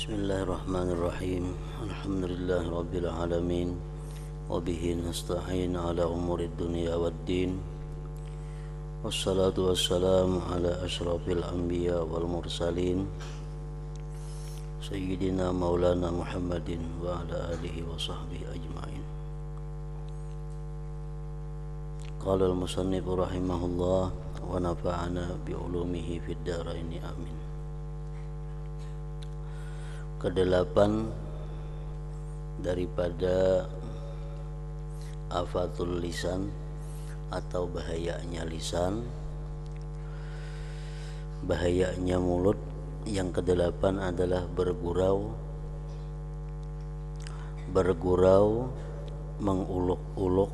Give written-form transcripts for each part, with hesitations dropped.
Bismillahirrahmanirrahim. Alhamdulillahi rabbil alamin. Wabihi nasta'in ala umuri dunia waddin. Wassalatu wassalamu ala ashrafil anbiya wal mursalin Sayyidina maulana Muhammadin wa ala alihi wa sahbihi ajma'in. Qala al-musannif rahimahullah wa nafa'ana bi'ulumihi fid dharaini amin. Kedelapan daripada afatul lisan atau bahayanya lisan, bahayanya mulut. Yang kedelapan adalah bergurau, menguluk-uluk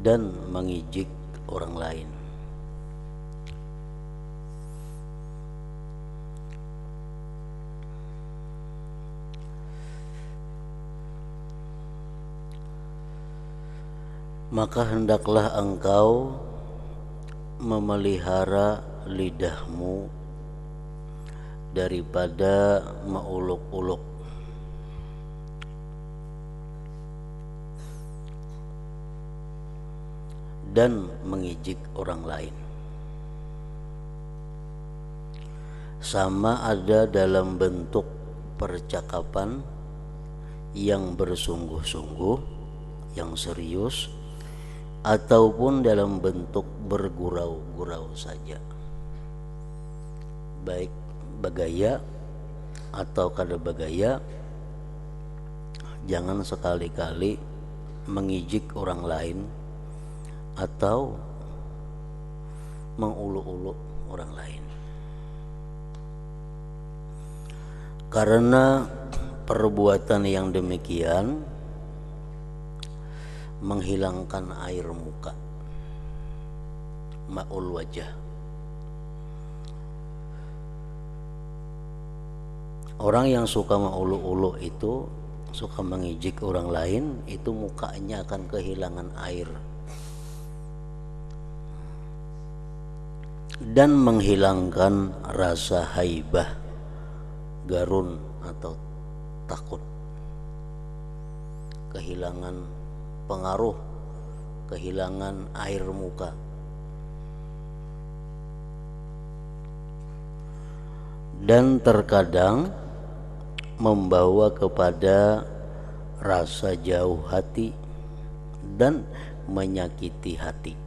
dan mengijik orang lain. Maka hendaklah engkau memelihara lidahmu daripada menguluk-uluk dan mengijik orang lain. Sama ada dalam bentuk percakapan yang bersungguh-sungguh, yang serius, ataupun dalam bentuk bergurau-gurau saja, baik bagaya atau kada bagaya. Jangan sekali-kali mengijik orang lain atau menguluk-uluk orang lain, karena perbuatan yang demikian menghilangkan air muka, ma'ul wajah. Orang yang suka menguluk-uluk itu, suka mengijik orang lain, itu mukanya akan kehilangan air dan menghilangkan rasa haibah, garun atau takut, kehilangan pengaruh, kehilangan air muka. Dan terkadang membawa kepada rasa jauh hati dan menyakiti hati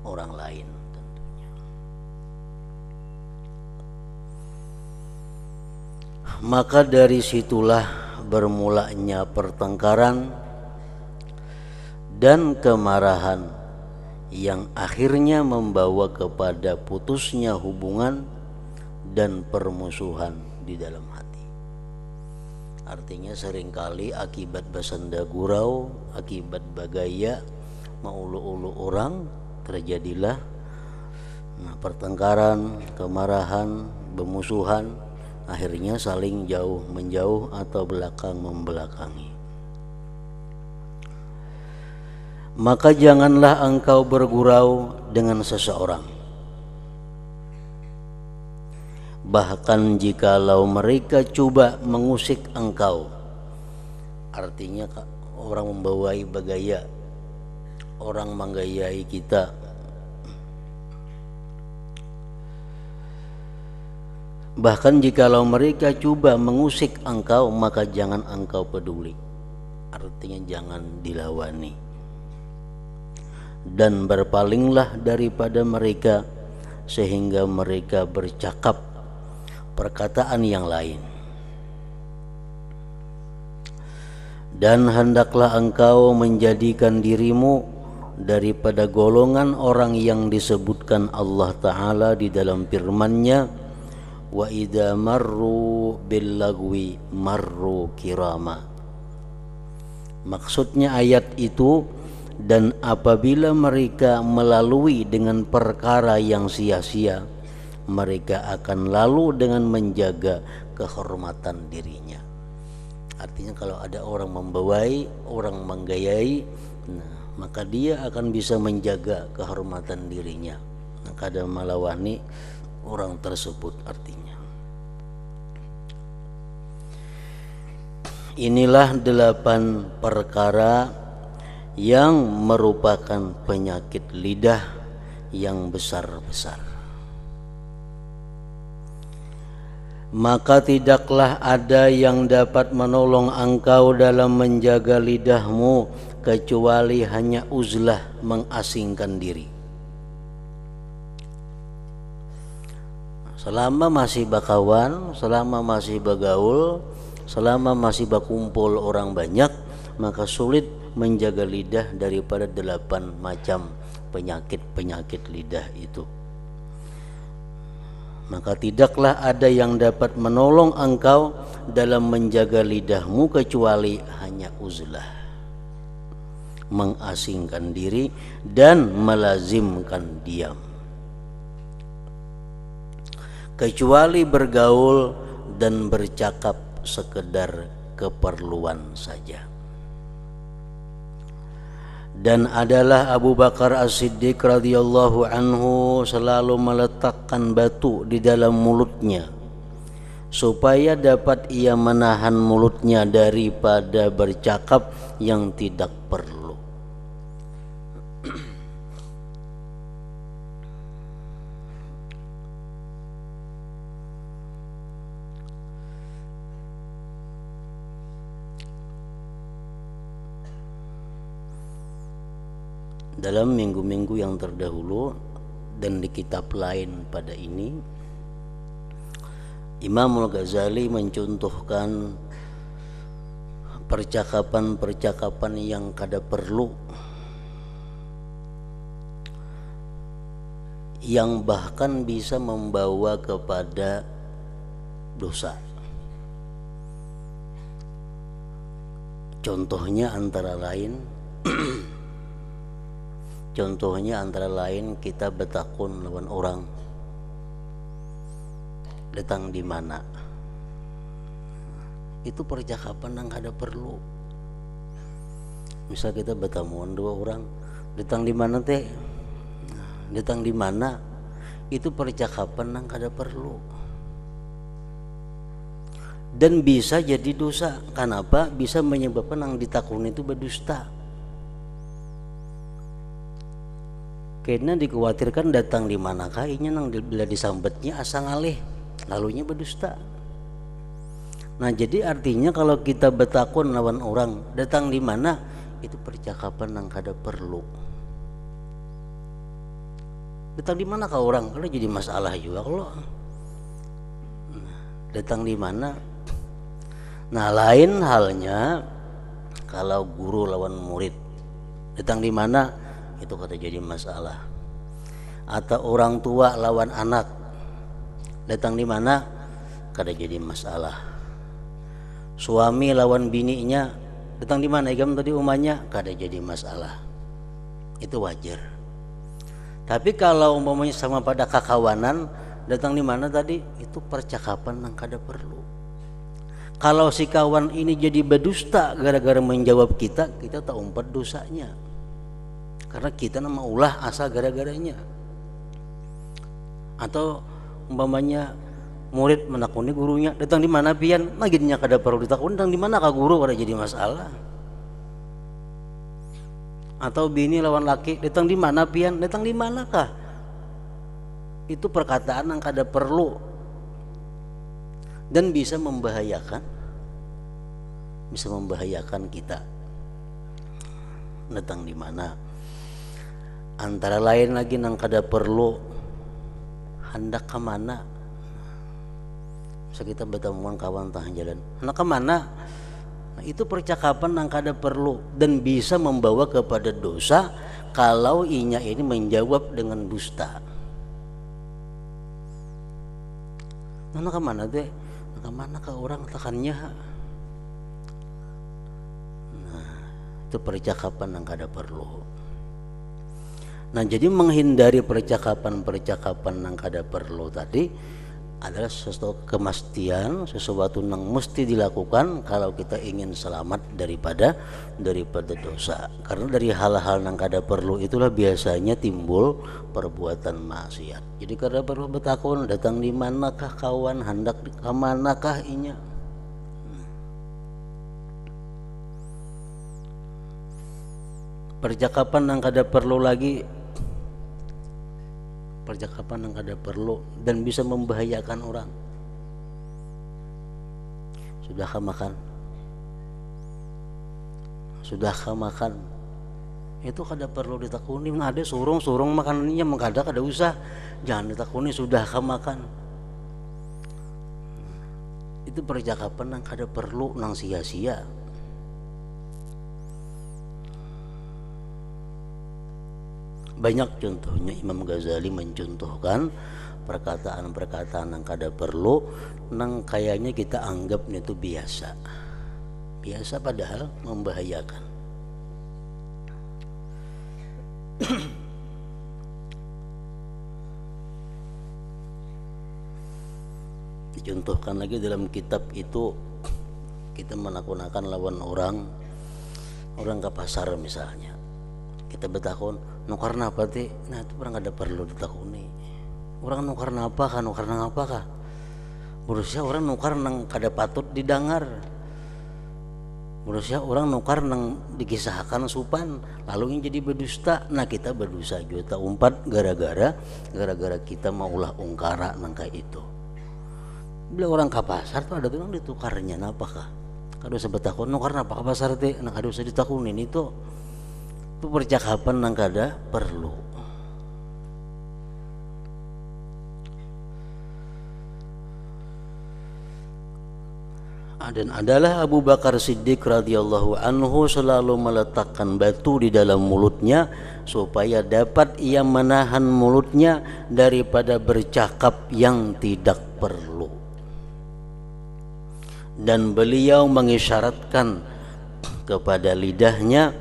orang lain tentunya. Maka dari situlah bermulanya pertengkaran dan kemarahan yang akhirnya membawa kepada putusnya hubungan dan permusuhan di dalam hati. Artinya seringkali akibat bersenda gurau, akibat bagaya, menguluk-uluk orang, terjadilah pertengkaran, kemarahan, bermusuhan, akhirnya saling jauh menjauh atau belakang membelakangi. Maka janganlah engkau bergurau dengan seseorang, bahkan jikalau mereka coba mengusik engkau. Artinya orang membawai bagaya, orang menggayai kita, bahkan jikalau mereka coba mengusik engkau, maka jangan engkau peduli. Artinya jangan dilawani, dan berpalinglah daripada mereka sehingga mereka bercakap perkataan yang lain. Dan hendaklah engkau menjadikan dirimu daripada golongan orang yang disebutkan Allah Ta'ala di dalam firman-Nya, wa idza marru bil lagwi marru kirama. Maksudnya ayat itu, dan apabila mereka melalui dengan perkara yang sia-sia, mereka akan lalu dengan menjaga kehormatan dirinya. Artinya kalau ada orang membawai, orang menggayai, maka dia akan bisa menjaga kehormatan dirinya. Kada melawani orang tersebut artinya. Inilah 8 perkara yang merupakan penyakit lidah yang besar-besar. Maka tidaklah ada yang dapat menolong engkau dalam menjaga lidahmu kecuali hanya uzlah, mengasingkan diri. Selama masih bakawan, selama masih bergaul, selama masih berkumpul orang banyak, maka sulit menjaga lidah daripada 8 macam penyakit-penyakit lidah itu. Maka tidaklah ada yang dapat menolong engkau dalam menjaga lidahmu kecuali hanya uzlah, mengasingkan diri dan melazimkan diam, kecuali bergaul dan bercakap sekedar keperluan saja. Dan adalah Abu Bakar As-Siddiq radhiyallahu anhu selalu meletakkan batu di dalam mulutnya supaya dapat ia menahan mulutnya daripada bercakap yang tidak perlu. Dalam minggu-minggu yang terdahulu dan di kitab lain pada ini, Imam Al-Ghazali mencontohkan percakapan-percakapan yang kada perlu, yang bahkan bisa membawa kepada dosa. Contohnya antara lain kita betakun lawan orang, datang di mana. Itu percakapan yang ada perlu. Misal kita bertemuan 2 orang, datang di mana teh? Datang di mana? Itu percakapan yang ada perlu. Dan bisa jadi dosa. Kenapa? Bisa menyebabkan yang ditakun itu berdusta. Karena dikhawatirkan datang di mana kainya nang bila disambetnya asa ngalih, lalunya berdusta. Nah, jadi artinya kalau kita betakun lawan orang datang di mana, itu percakapan yang kada perlu. Datang di mana kau orang, kalau jadi masalah juga kalau datang di mana. Nah, lain halnya kalau guru lawan murid, datang di mana, itu kata jadi masalah. Atau orang tua lawan anak, datang di mana, kada jadi masalah. Suami lawan bininya, datang di mana igam tadi umanya, kada jadi masalah. Itu wajar. Tapi kalau umpamanya sama pada kakawanan, datang di mana tadi, itu percakapan yang kada perlu. Kalau si kawan ini jadi berdusta gara-gara menjawab kita tak umpat dosanya. Karena kita nama ulah asa gara-garanya. Atau umpamanya murid menakuni gurunya, datang di mana pian? Maginya kada perlu ditakuni, datang di mana ka guru, kada jadi masalah. Atau bini lawan laki, datang di mana pian? Datang di manakah? Itu perkataan yang kada perlu dan bisa membahayakan kita. Datang di mana? Antara lain lagi nang kada perlu, hendak ke mana? Bisa kita bertemuan kawan tengah jalan, hendak ke mana? Nah, itu percakapan yang kada perlu dan bisa membawa kepada dosa kalau inya ini menjawab dengan dusta. Hendak ke mana teh? Hendak ke mana ke orang tekannya? Nah, itu percakapan yang kada perlu. Nah, jadi menghindari percakapan-percakapan yang kada perlu tadi adalah sesuatu kemastian, sesuatu yang mesti dilakukan kalau kita ingin selamat daripada dosa. Karena dari hal-hal yang kada perlu itulah biasanya timbul perbuatan maksiat. Jadi kada perlu bertakun, datang di manakah kawan, hendak ke manakah inya. percakapan yang kada perlu lagi, percakapan yang kada perlu dan bisa membahayakan orang. Sudahkah makan? Sudahkah makan? Itu kada perlu ditakuni. Ada surung makanannya mengkada kada usah, jangan ditakuni sudahkah makan. Itu percakapan yang kada perlu, nang sia-sia. Banyak contohnya. Imam Ghazali mencontohkan perkataan-perkataan yang kada perlu, nang kayaknya kita anggap itu biasa, biasa padahal membahayakan. Dicontohkan lagi dalam kitab itu, kita menakunakan lawan orang ke pasar misalnya, kita bertakun nukar napa teh, nah itu orang ada perlu ditakuni. Orang nukar napa kah, nukar nang apa kah? Berusia orang nukar nang kada patut didengar. Berusia orang nukar nang dikisahkan supan, lalu yang jadi berdusta. Nah kita berdosa juta umpat gara-gara kita maulah ungkara nang kayak itu. Bila orang ke pasar tuh ada tuh yang ditukarnya napa kah? Kada usah bertakun nukar napa ke pasar teh, nah kada usah ditakunin itu percakapan yang kada perlu. Dan adalah Abu Bakar Siddiq radhiyallahu anhu selalu meletakkan batu di dalam mulutnya supaya dapat ia menahan mulutnya daripada bercakap yang tidak perlu. Dan beliau mengisyaratkan kepada lidahnya,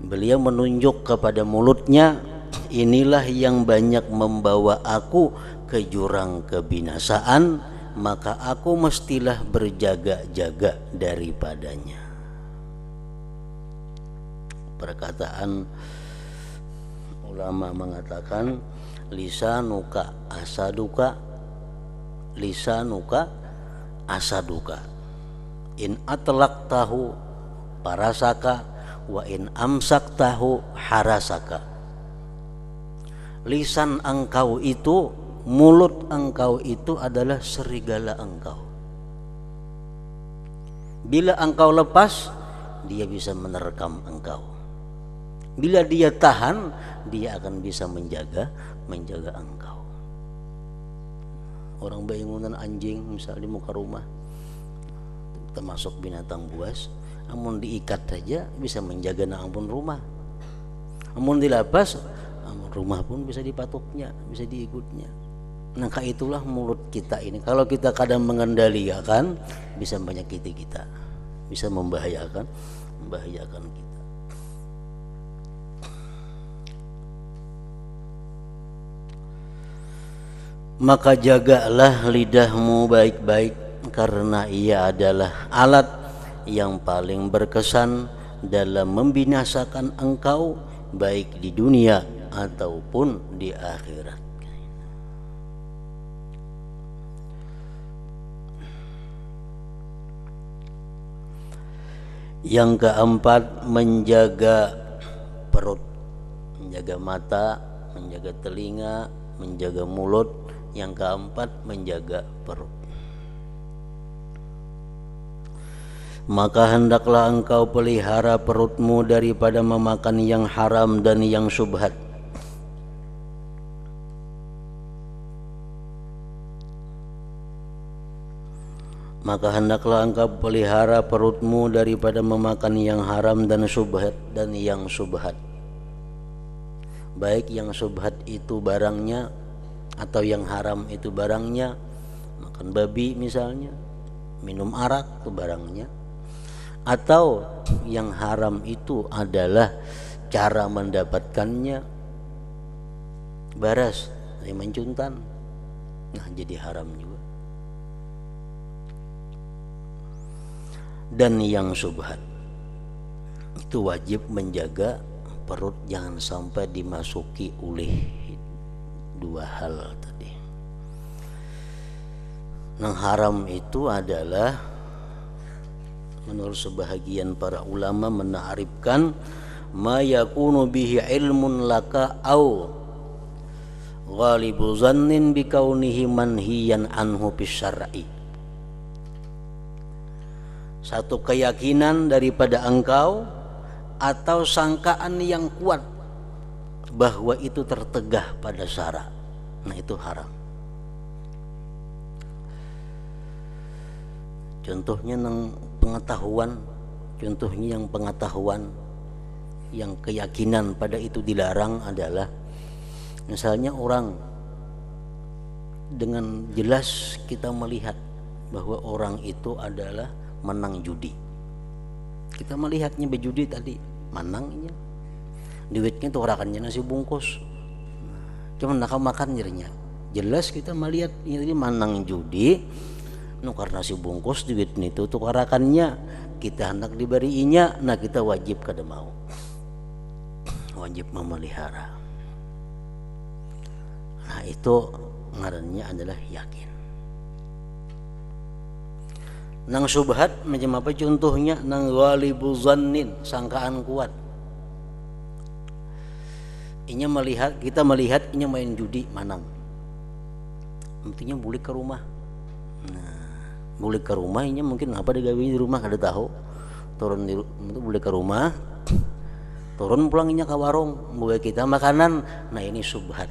beliau menunjuk kepada mulutnya, inilah yang banyak membawa aku ke jurang kebinasaan, maka aku mestilah berjaga-jaga daripadanya. Perkataan ulama mengatakan, lisanuka asaduka, lisanuka asaduka, in atlak tahu parasaka, wa in amsak tahu harasaka. Lisan engkau itu, mulut engkau itu adalah serigala engkau. Bila engkau lepas, dia bisa menerkam engkau. Bila dia tahan, dia akan bisa menjaga engkau. Orang bangunan anjing misalnya di muka rumah, termasuk binatang buas, amun diikat saja bisa menjaga na ampun rumah. Amun dilepas, amun rumah pun bisa dipatuknya, bisa diikutnya. Nah itulah mulut kita ini. Kalau kita kadang mengendalikan, bisa menyakiti kita, bisa membahayakan kita. Maka jagalah lidahmu baik-baik, karena ia adalah alat yang paling berkesan dalam membinasakan engkau, baik di dunia ataupun di akhirat. Yang keempat, menjaga perut, menjaga mata, menjaga telinga, menjaga mulut. Yang keempat, menjaga perut. Maka hendaklah engkau pelihara perutmu daripada memakan yang haram dan yang syubhat. Maka hendaklah engkau pelihara perutmu daripada memakan yang haram dan syubhat dan yang syubhat. Baik yang syubhat itu barangnya atau yang haram itu barangnya. Makan babi misalnya, minum arak itu barangnya. Atau yang haram itu adalah cara mendapatkannya, baras, mencuntan. Nah jadi haram juga. Dan yang syubhat itu wajib menjaga perut jangan sampai dimasuki oleh dua hal tadi. Yang haram itu adalah menurut sebahagian para ulama menarifkan ma yakunu bihi ilmun laka au ghalibu zannin bikaunihi manhiyan anhu bisyar'i. Satu keyakinan daripada engkau atau sangkaan yang kuat bahwa itu tertegah pada syara, nah itu haram. Contohnya yang pengetahuan yang keyakinan pada itu dilarang adalah misalnya orang dengan jelas kita melihat bahwa orang itu adalah menang judi. Kita melihatnya berjudi tadi, menangnya. Duitnya tuh orakannya nasi bungkus. Cuman nak makan jadinya. Jelas kita melihat ini menang judi. Karena si bungkus duit itu tukarakannya kita hendak diberiinya, nah kita wajib kada mau, wajib memelihara. Nah itu ngarannya adalah yakin. Nang subhat macam apa contohnya? Nang ghalibu zannin, sangkaan kuat. Kita melihat inya main judi menang, intinya balik ke rumah. Balik ke rumahnya mungkin apa digawe di rumah kada tahu. Turun itu balik ke rumah, turun pulangnya ke warung, bawa kita makanan. Nah ini subhat,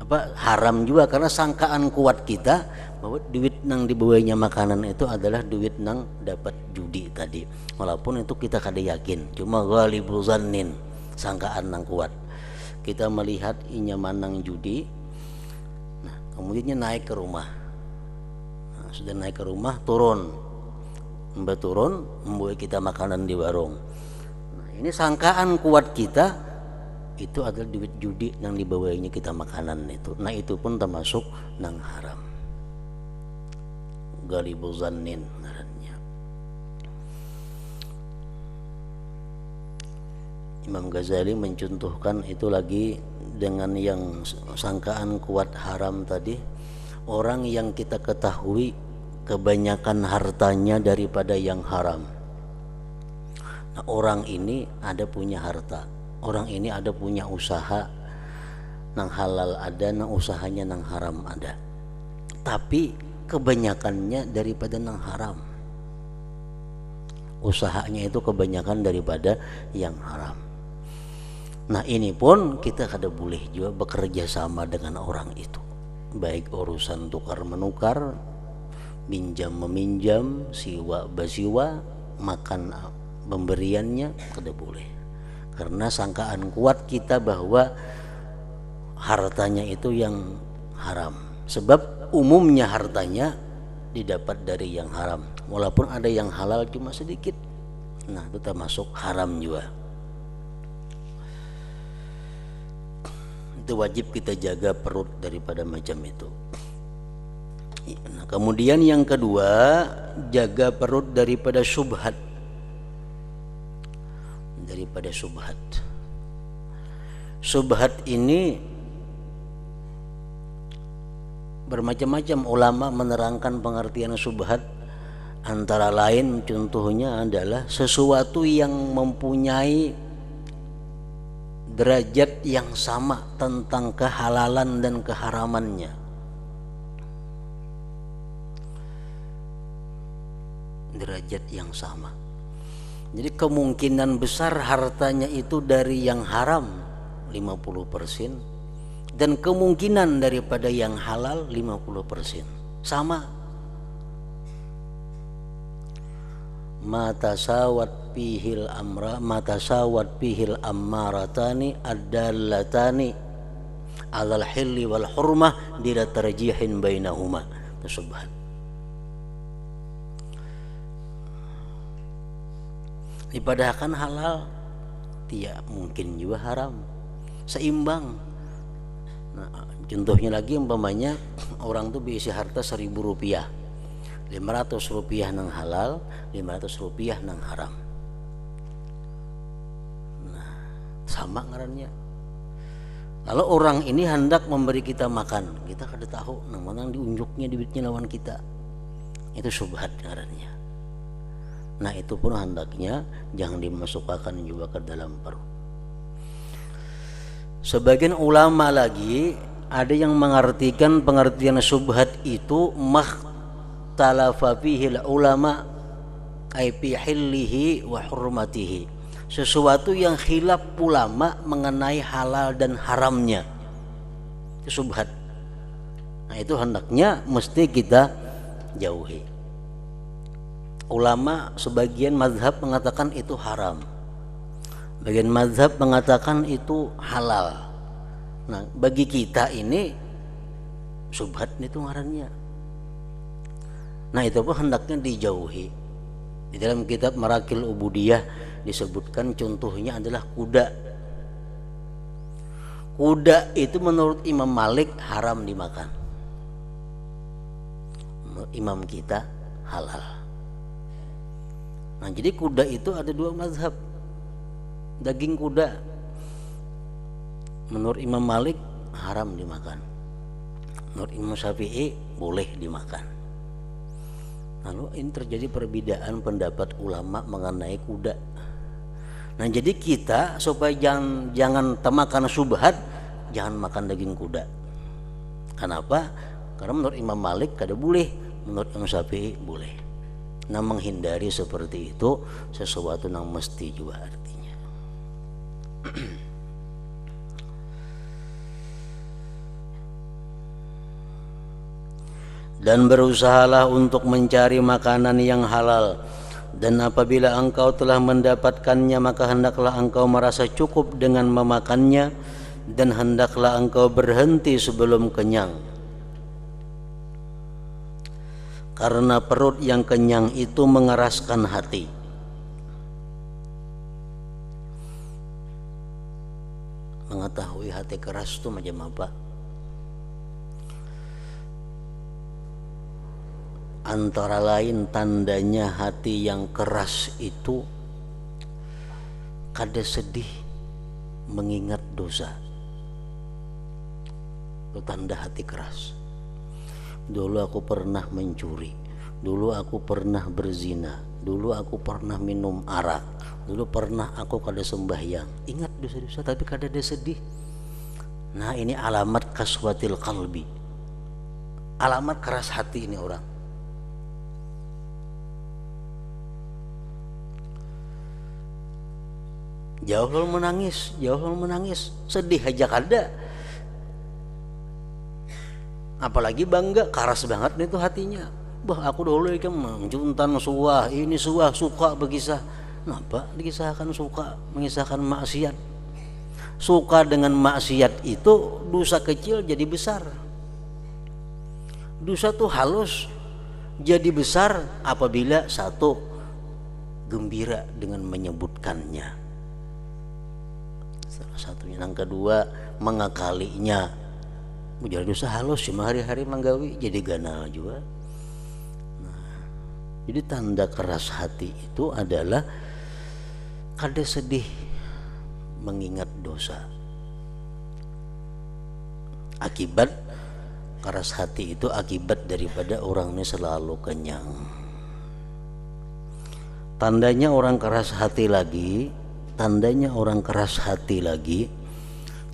apa haram juga karena sangkaan kuat kita bahwa duit nang dibawanya makanan itu adalah duit nang dapat judi tadi. Walaupun itu kita kada yakin, cuma ghalibu zannin, sangkaan nang kuat. Kita melihat inya manang judi. Nah kemudiannya naik ke rumah. Sudah naik ke rumah, turun membawa kita makanan di warung. Nah, ini sangkaan kuat kita itu adalah duit judi yang dibawanya kita makanan itu. Nah itu pun termasuk nang haram. Ghalibu zannin ngarannya. Imam Ghazali mencontohkan itu lagi dengan yang sangkaan kuat haram tadi. Orang yang kita ketahui kebanyakan hartanya daripada yang haram. Nah, orang ini ada punya harta, orang ini ada punya usaha, nang halal ada, nang usahanya nang haram ada. Tapi kebanyakannya daripada nang haram. Usahanya itu kebanyakan daripada yang haram. Nah ini pun kita kada boleh juga bekerja sama dengan orang itu. Baik urusan tukar menukar, minjam meminjam, siwa basiwa, makan pemberiannya tidak boleh. Karena sangkaan kuat kita bahwa hartanya itu yang haram. Sebab umumnya hartanya didapat dari yang haram. Walaupun ada yang halal cuma sedikit. Nah itu termasuk haram juga. Itu wajib kita jaga perut daripada macam itu. Nah, kemudian yang kedua, jaga perut daripada syubhat. Daripada syubhat. Syubhat ini bermacam-macam ulama menerangkan pengertian syubhat. Antara lain contohnya adalah sesuatu yang mempunyai derajat yang sama tentang kehalalan dan keharamannya. Derajat yang sama. Jadi kemungkinan besar hartanya itu dari yang haram 50% dan kemungkinan daripada yang halal 50%. Sama. Matasawat pihil ammaratani ad-dallatani alal hilli wal hurmah bila tarjihin bainahuma. Subhan. Dipadahkan halal tidak mungkin juga haram, seimbang. Nah, contohnya lagi umpamanya orang tuh berisi harta 1.000 rupiah, 500 rupiah nang halal, 500 rupiah nang haram. Nah, sama ngarannya. Lalu orang ini hendak memberi kita makan, kita kada tahu nang mana diunjuknya duitnya lawan kita. Itu syubhat ngarannya. Nah itu pun hendaknya jangan dimasukkan juga ke dalam perut. Sebagian ulama lagi ada yang mengartikan pengertian syubhat itu makhtalafa fihi ulama ay fi hillihi wa hurmatihi, sesuatu yang khilaf ulama mengenai halal dan haramnya, itu syubhat. Nah itu hendaknya mesti kita jauhi. Ulama sebagian mazhab mengatakan itu haram, bagian mazhab mengatakan itu halal. Nah bagi kita ini syubhat itu ngarannya. Nah itu pun hendaknya dijauhi. Di dalam kitab Marakil Ubudiyah disebutkan contohnya adalah kuda. Kuda itu menurut Imam Malik haram dimakan, menurut imam kita halal. Nah jadi kuda itu ada dua mazhab. Daging kuda menurut Imam Malik haram dimakan, menurut Imam Syafi'i boleh dimakan. Lalu ini terjadi perbedaan pendapat ulama mengenai kuda. Nah jadi kita supaya jangan termakan syubhat, jangan makan daging kuda. Kenapa? Karena menurut Imam Malik kada boleh, menurut Imam Syafi'i boleh. Nah menghindari seperti itu sesuatu yang mesti juga artinya. Dan berusahalah untuk mencari makanan yang halal, dan apabila engkau telah mendapatkannya maka hendaklah engkau merasa cukup dengan memakannya, dan hendaklah engkau berhenti sebelum kenyang, karena perut yang kenyang itu mengeraskan hati. Mengetahui hati keras itu macam apa? Antara lain tandanya hati yang keras itu kada sedih mengingat dosa. Itu tanda hati keras. Dulu aku pernah mencuri, dulu aku pernah berzina, dulu aku pernah minum arak, dulu pernah aku kada sembahyang. Ingat dosa-dosa tapi kada ada sedih. Nah ini alamat kaswatil qalbi, alamat keras hati ini orang. Jauh menangis, sedih aja kada. Apalagi bangga, keras banget nih tuh hatinya. Bah aku dulu kan menjuntan suah, ini suah suka berkisah. Kenapa dikisahkan suka mengisahkan maksiat? Suka dengan maksiat itu dosa kecil jadi besar. Dosa tuh halus jadi besar apabila satu gembira dengan menyebutkannya. Salah satunya. Yang kedua mengakalinya. Jadi dosa halus cuma hari-hari menggawi jadi ganal juga. Nah, jadi tanda keras hati itu adalah kada sedih mengingat dosa. Akibat keras hati itu akibat daripada orangnya selalu kenyang. Tandanya orang keras hati lagi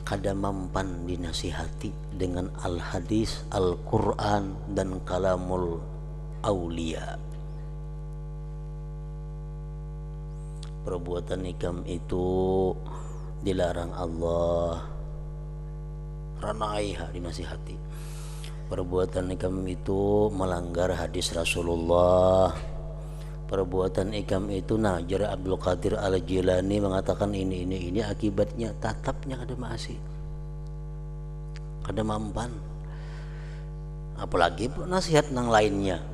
kada mampan dinasihati dengan al-hadis, al-Quran dan kalamul aulia. Perbuatan ikam itu dilarang Allah, ranaiha dinasihati. Perbuatan ikam itu melanggar hadis Rasulullah. Perbuatan ikam itu Najar Abdul Qadir Al-Jilani mengatakan ini akibatnya tatapnya kada maasi, kada mampan. Apalagi nasihat nang lainnya,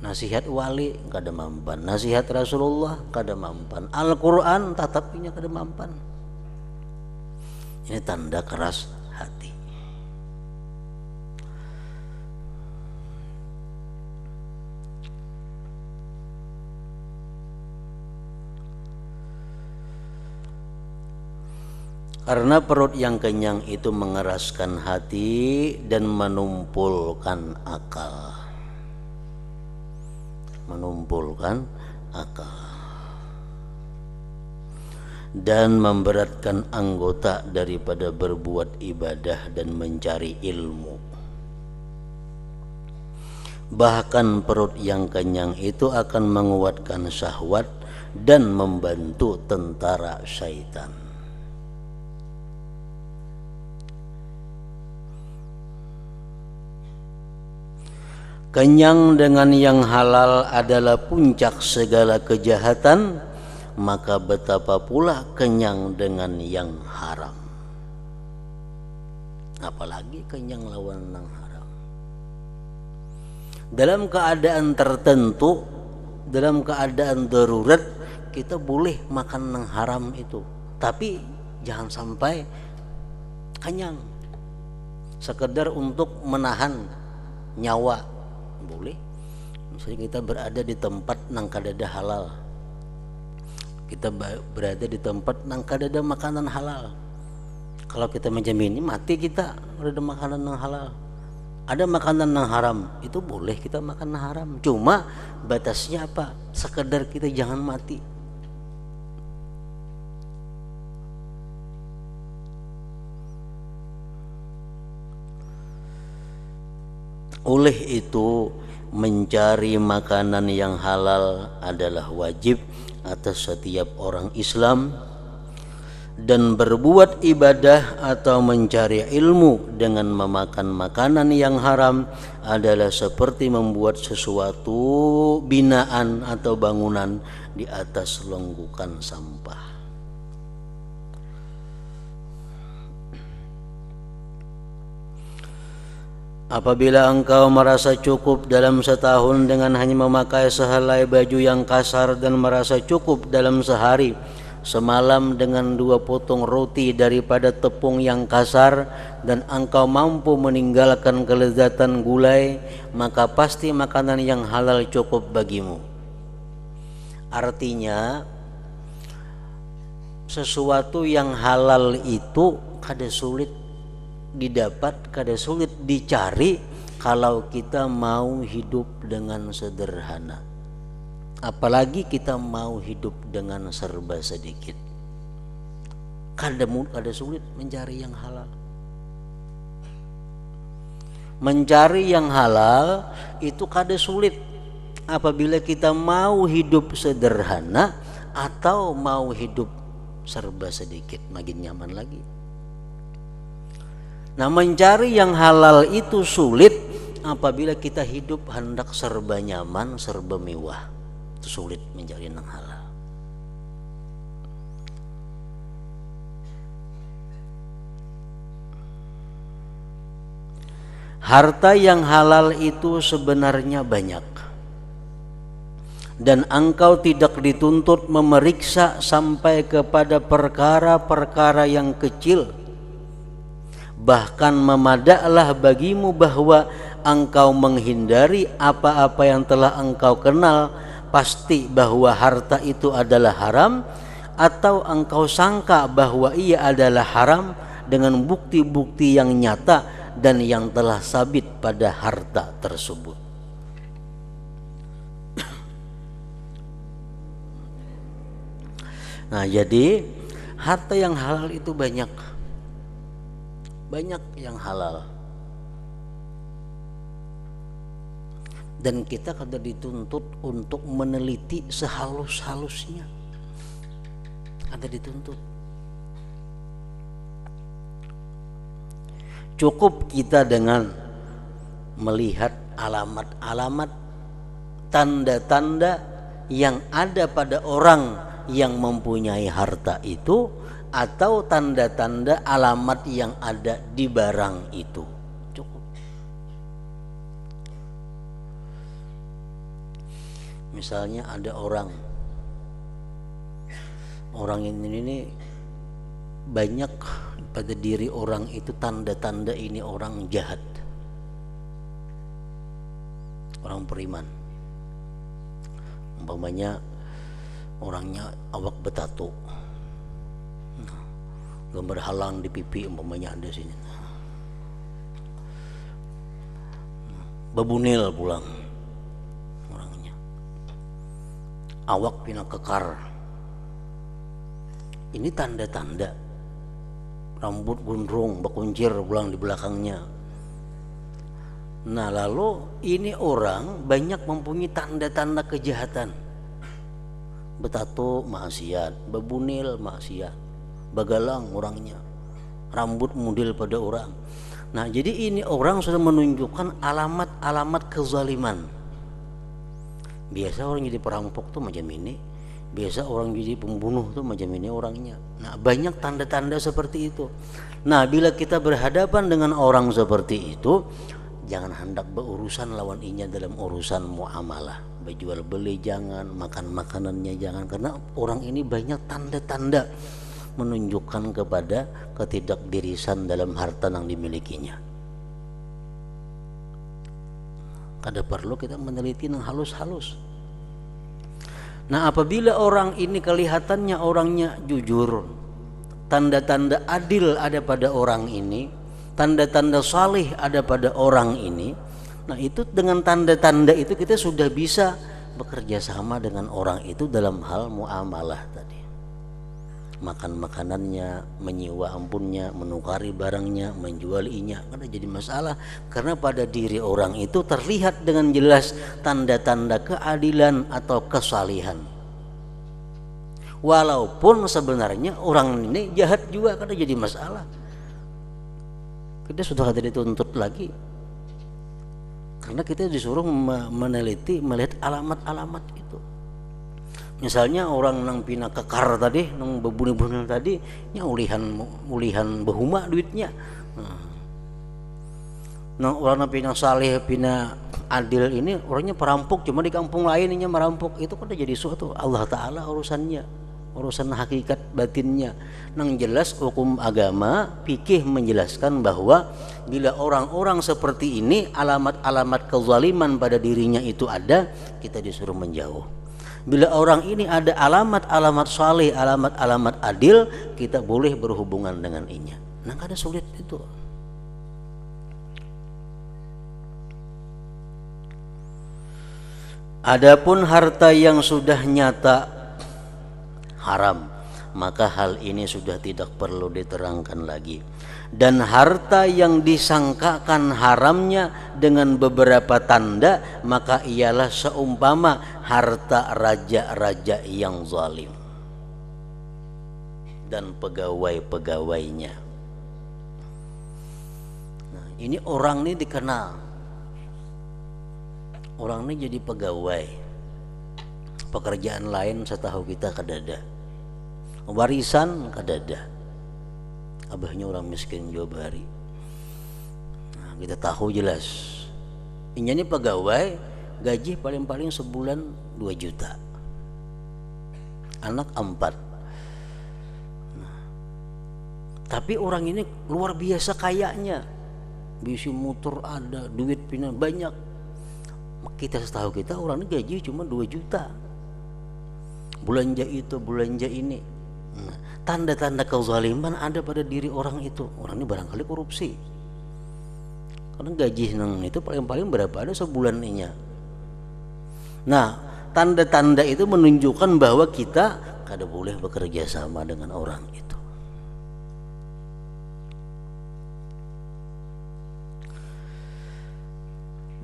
nasihat wali kada mampan, nasihat Rasulullah kada mampan, Al-Quran tatapnya kada mampan. Ini tanda keras hati. Karena perut yang kenyang itu mengeraskan hati dan menumpulkan akal. menumpulkan akal, dan memberatkan anggota daripada berbuat ibadah dan mencari ilmu. Bahkan perut yang kenyang itu akan menguatkan syahwat dan membantu tentara syaitan. Kenyang dengan yang halal adalah puncak segala kejahatan, maka betapa pula kenyang dengan yang haram. Apalagi kenyang lawan yang haram. Dalam keadaan tertentu, dalam keadaan darurat, kita boleh makan yang haram itu, tapi jangan sampai kenyang sekedar untuk menahan nyawa. Boleh. Misalnya kita berada di tempat nang kadada halal, kita berada di tempat nang kadada makanan halal. Kalau kita menjamini mati kita berada makanan yang halal. Ada makanan yang haram, itu boleh kita makan yang haram. Cuma batasnya apa? Sekedar kita jangan mati. Oleh itu, mencari makanan yang halal adalah wajib atas setiap orang Islam, dan berbuat ibadah atau mencari ilmu dengan memakan makanan yang haram adalah seperti membuat sesuatu binaan atau bangunan di atas longgukan sampah. Apabila engkau merasa cukup dalam setahun dengan hanya memakai sehelai baju yang kasar, dan merasa cukup dalam sehari semalam dengan 2 potong roti daripada tepung yang kasar, dan engkau mampu meninggalkan kelezatan gulai, maka pasti makanan yang halal cukup bagimu. Artinya, sesuatu yang halal itu kada sulit didapat, kada sulit dicari kalau kita mau hidup dengan sederhana. Apalagi kita mau hidup dengan serba sedikit. Kada sulit mencari yang halal. Mencari yang halal itu kada sulit apabila kita mau hidup sederhana atau mau hidup serba sedikit, makin nyaman lagi. Nah, mencari yang halal itu sulit apabila kita hidup hendak serba nyaman, serba mewah. Itu sulit mencari yang halal. Harta yang halal itu sebenarnya banyak, dan engkau tidak dituntut memeriksa sampai kepada perkara-perkara yang kecil. Bahkan memadaklah bagimu bahwa engkau menghindari apa-apa yang telah engkau kenal pasti bahwa harta itu adalah haram, atau engkau sangka bahwa ia adalah haram dengan bukti-bukti yang nyata dan yang telah sabit pada harta tersebut. Nah, jadi harta yang halal itu banyak yang halal, dan kita kada dituntut untuk meneliti sehalus-halusnya, kada dituntut. Cukup kita dengan melihat alamat-alamat, tanda-tanda yang ada pada orang yang mempunyai harta itu, atau tanda-tanda alamat yang ada di barang itu. Cukup. Misalnya ada orang ini banyak pada diri orang itu tanda-tanda ini orang jahat, orang beriman. Umpamanya orangnya awak betato, gambar halang di pipi umpamanya ada sini, babunil pulang orangnya, awak pina kekar. Ini tanda-tanda. Rambut gondrong bakuncir pulang di belakangnya. Nah lalu ini orang banyak mempunyai tanda-tanda kejahatan. Betato maksiat, bebunil maksiat, bagalang orangnya, rambut mudil pada orang. Nah jadi ini orang sudah menunjukkan alamat-alamat kezaliman. Biasa orang jadi perampok tuh macam ini, biasa orang jadi pembunuh tuh macam ini orangnya. Nah banyak tanda-tanda seperti itu. Nah bila kita berhadapan dengan orang seperti itu, jangan hendak berurusan lawan inya dalam urusan muamalah. Berjual beli jangan, makan makanannya jangan, karena orang ini banyak tanda-tanda menunjukkan kepada ketidakdirisan dalam harta yang dimilikinya. Kada perlu kita meneliti yang halus-halus. Nah apabila orang ini kelihatannya orangnya jujur, tanda-tanda adil ada pada orang ini, tanda-tanda salih ada pada orang ini, nah itu dengan tanda-tanda itu kita sudah bisa bekerja sama dengan orang itu dalam hal muamalah tadi. Makan makanannya, menyewa ampunnya, menukari barangnya, menjual inya, karena jadi masalah karena pada diri orang itu terlihat dengan jelas tanda-tanda keadilan atau kesalihan. Walaupun sebenarnya orang ini jahat juga, karena jadi masalah. Kita sudah ada dituntut lagi karena kita disuruh meneliti, melihat alamat-alamat itu. Misalnya orang nang pina kekar tadi, nang bebunil-bunil tadi, nya ulihan behuma duitnya. Nah orang nang pina saleh, pina adil ini orangnya perampok, cuma di kampung lain nya merampok, itu kan jadi suatu Allah Ta'ala urusannya, urusan hakikat batinnya. Nang jelas hukum agama fikih menjelaskan bahwa bila orang-orang seperti ini alamat-alamat kezaliman pada dirinya itu ada, kita disuruh menjauh. Bila orang ini ada alamat-alamat saleh, alamat-alamat adil, kita boleh berhubungan dengan inya. Nah kada sulit itu. Adapun harta yang sudah nyata haram, maka hal ini sudah tidak perlu diterangkan lagi. Dan harta yang disangkakan haramnya dengan beberapa tanda, maka ialah seumpama harta raja-raja yang zalim dan pegawai-pegawainya. Nah, ini orang ini dikenal, orang ini jadi pegawai, pekerjaan lain setahu kita kadada, warisan kadada, abahnya orang miskin Jawa Bari. Nah, kita tahu jelas ini pegawai, gaji paling-paling sebulan 2 juta, anak 4. Nah, tapi orang ini luar biasa kayanya, bisi motor ada, duit pina banyak. Kita setahu kita orang ini gaji cuma 2 juta, belanja itu belanja ini. Nah, tanda-tanda kezaliman ada pada diri orang itu. Orang ini barangkali korupsi, karena gaji nang itu paling-paling berapa ada sebulan inya. Nah tanda-tanda itu menunjukkan bahwa kita kada boleh bekerja sama dengan orang itu.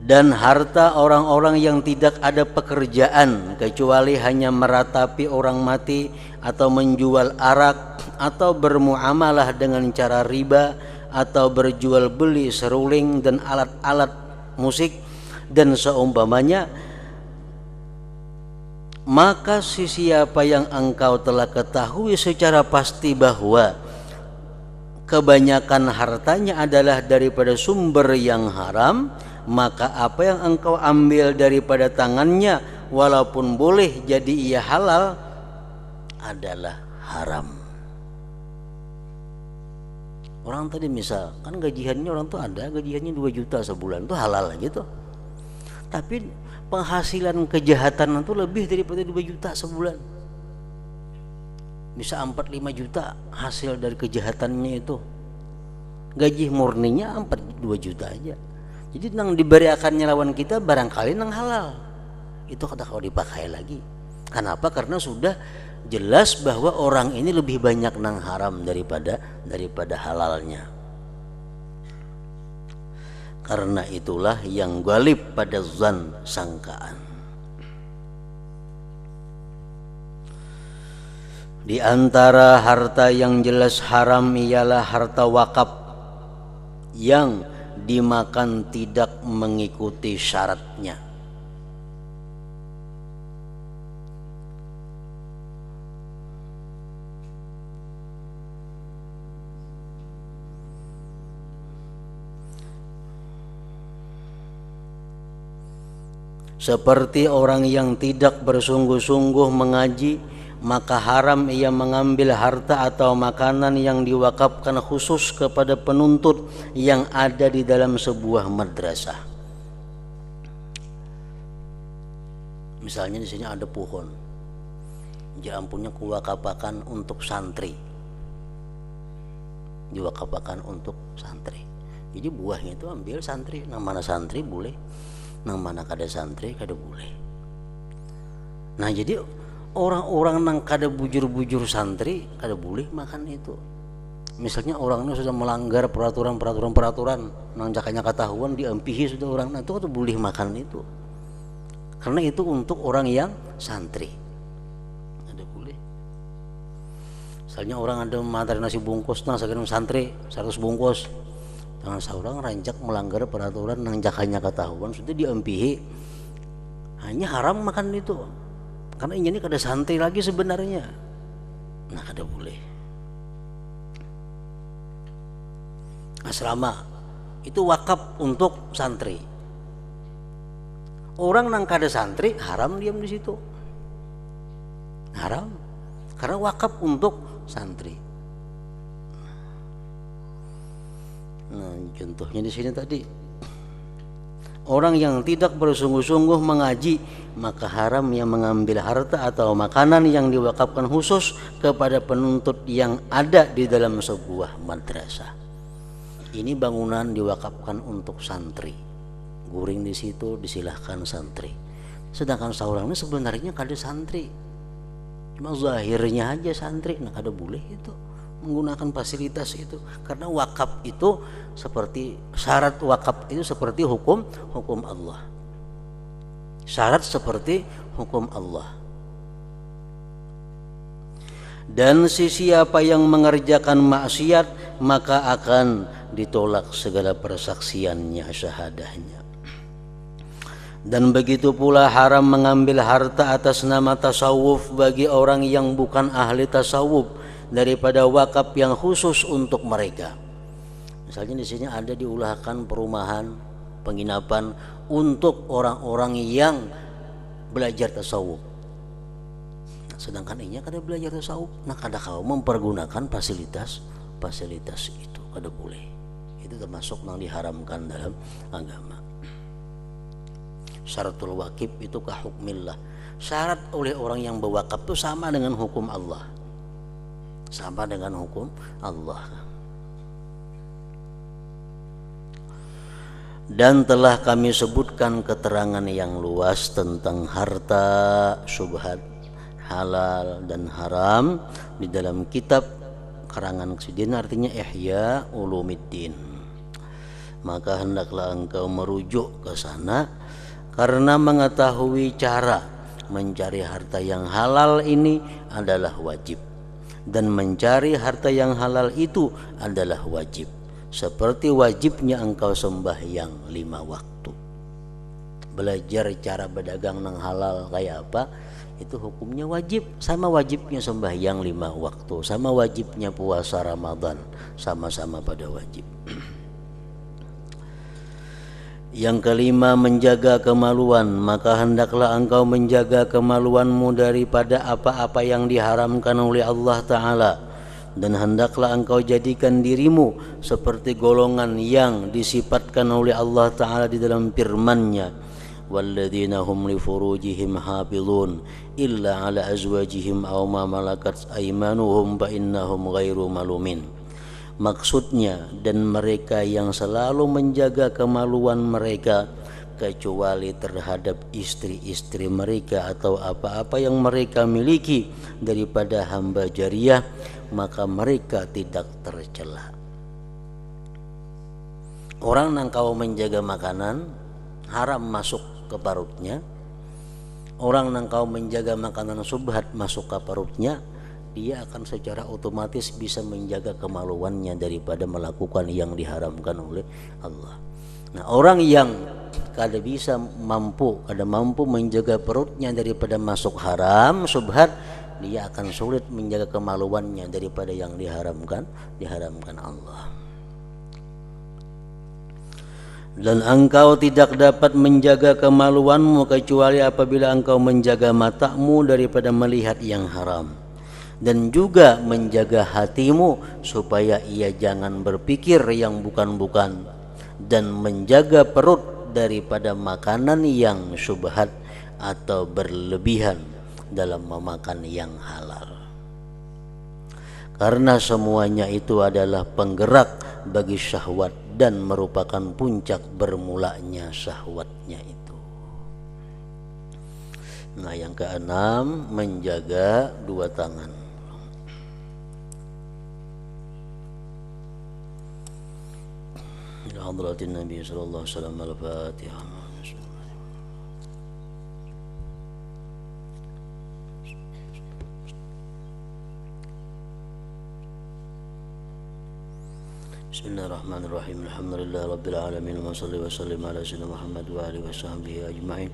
Dan harta orang-orang yang tidak ada pekerjaan kecuali hanya meratapi orang mati atau menjual arak atau bermuamalah dengan cara riba atau berjual beli seruling dan alat-alat musik dan seumpamanya, maka siapa yang engkau telah ketahui secara pasti bahwa kebanyakan hartanya adalah daripada sumber yang haram, maka apa yang engkau ambil daripada tangannya walaupun boleh jadi ia halal adalah haram. Orang tadi misal kan gajiannya, orang tuh ada gajiannya 2 juta sebulan, tuh halal gitu. Tapi penghasilan kejahatan itu lebih daripada 2 juta sebulan. Bisa 4-5 juta hasil dari kejahatannya itu. Gaji murninya 2 juta aja. Jadi nang diberiakannya lawan kita barangkali nang halal. Itu kada kau dipakai lagi. Kenapa? Karena sudah jelas bahwa orang ini lebih banyak nang haram daripada halalnya. Karena itulah yang ghalib pada zan, sangkaan. Di antara harta yang jelas haram ialah harta wakaf yang dimakan tidak mengikuti syaratnya. Seperti orang yang tidak bersungguh-sungguh mengaji, maka haram ia mengambil harta atau makanan yang diwakafkan khusus kepada penuntut yang ada di dalam sebuah madrasah. Misalnya di sini ada pohon, jampunya kuwakafakan untuk santri, diwakafkan untuk santri. Jadi buahnya itu ambil santri, nang mana santri boleh, nang mana kada santri kada boleh. Nah jadi orang-orang nang kada bujur-bujur santri kada boleh makan itu. Misalnya orangnya sudah melanggar peraturan nang jakanya ketahuan diampihi sudah orang, nah itu kada boleh makan itu. Karena itu untuk orang yang santri. Kada boleh. Misalnya orang ada materi nasi bungkus nang sakirim santri 100 bungkus. Jangan seorang rancak melanggar peraturan nang jakanya ketahuan sudah diampihi, hanya haram makan itu. Karena ini kada santri lagi sebenarnya. Nah kada boleh. Asrama itu wakaf untuk santri. Orang nang kada santri haram diam di situ. Haram karena wakaf untuk santri. Nah, contohnya di sini tadi, orang yang tidak bersungguh-sungguh mengaji, maka haram yang mengambil harta atau makanan yang diwakafkan khusus kepada penuntut yang ada di dalam sebuah madrasah. Ini bangunan diwakafkan untuk santri, guring di situ disilahkan santri. Sedangkan seorangnya sebenarnya kada santri, cuma zahirnya aja santri, nah kada boleh itu menggunakan fasilitas itu. Karena wakaf itu seperti syarat wakaf itu seperti hukum Allah. Syarat seperti hukum Allah. Dan siapa yang mengerjakan maksiat maka akan ditolak segala persaksiannya, syahadahnya. Dan begitu pula haram mengambil harta atas nama tasawuf bagi orang yang bukan ahli tasawuf daripada wakaf yang khusus untuk mereka. Misalnya di sini ada diulahkan perumahan, penginapan untuk orang-orang yang belajar tasawuf. Nah, sedangkan ini kada belajar tasawuf, nah kada kau mempergunakan fasilitas itu kada boleh. Itu termasuk yang diharamkan dalam agama. Syaratul wakif itu ka hukmillah. Syarat oleh orang yang berwakaf itu sama dengan hukum Allah. Sama dengan hukum Allah. Dan telah kami sebutkan keterangan yang luas tentang harta syubhat, halal dan haram di dalam kitab karangan Sidin, artinya Ihya Ulumiddin. Maka hendaklah engkau merujuk ke sana karena mengetahui cara mencari harta yang halal ini adalah wajib. Dan mencari harta yang halal itu adalah wajib, seperti wajibnya engkau sembahyang 5 waktu. Belajar cara berdagang yang halal kayak apa, itu hukumnya wajib. Sama wajibnya sembahyang 5 waktu, sama wajibnya puasa Ramadan, sama-sama pada wajib. Yang kelima, menjaga kemaluan. Maka hendaklah engkau menjaga kemaluanmu daripada apa-apa yang diharamkan oleh Allah Ta'ala. Dan hendaklah engkau jadikan dirimu seperti golongan yang disifatkan oleh Allah Ta'ala di dalam firman-Nya, walladzina hum li furujihim hafizun illa ala azwajihim aw ma malakat aymanuhum fa innahum ghairu malumin. Maksudnya, dan mereka yang selalu menjaga kemaluan mereka kecuali terhadap istri-istri mereka atau apa-apa yang mereka miliki daripada hamba jariyah, maka mereka tidak tercela. Orang yang kau menjaga makanan haram masuk ke parutnya, orang yang kau menjaga makanan subhat masuk ke parutnya, dia akan secara otomatis bisa menjaga kemaluannya daripada melakukan yang diharamkan oleh Allah. Nah, orang yang kada mampu menjaga perutnya daripada masuk haram subhat, dia akan sulit menjaga kemaluannya daripada yang diharamkan Allah. Dan engkau tidak dapat menjaga kemaluanmu kecuali apabila engkau menjaga matamu daripada melihat yang haram, dan juga menjaga hatimu supaya ia jangan berpikir yang bukan-bukan, dan menjaga perut daripada makanan yang syubhat atau berlebihan dalam memakan yang halal. Karena semuanya itu adalah penggerak bagi syahwat dan merupakan puncak bermulanya syahwatnya itu. Nah, yang keenam, menjaga dua tangan. Ya hadratin Nabi sallallahu alaihi wasallam, al-Fatihah. Bismillahirrahmanirrahim. Alhamdulillah rabbil alamin, wa salli wa sallim ala sayyidina Muhammad wa alihi wa sahbihi ajma'in.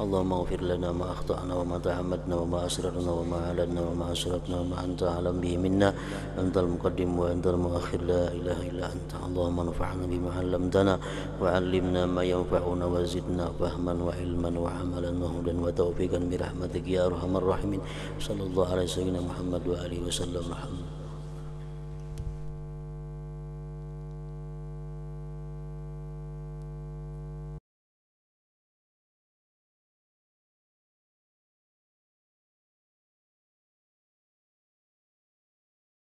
Allahumma ighfir lana ma akhta'na wa ma ta'ammadna wa ma asrarna wa ma a'lanna wa ma asrafna wa ma anta a'lam bihi minna. Antal muqaddim wa antal muakhir, la ilaha illa anta. Allahumma anfa'na bima 'allamtana wa 'allimna ma yanfa'una wa zidna fahman wa ilman wa 'amalan wa hudan wa tawfiqan bi rahmatika ya arhamar rahimin. Sallallahu alaihi wasallam Muhammad wa alihi wasallam.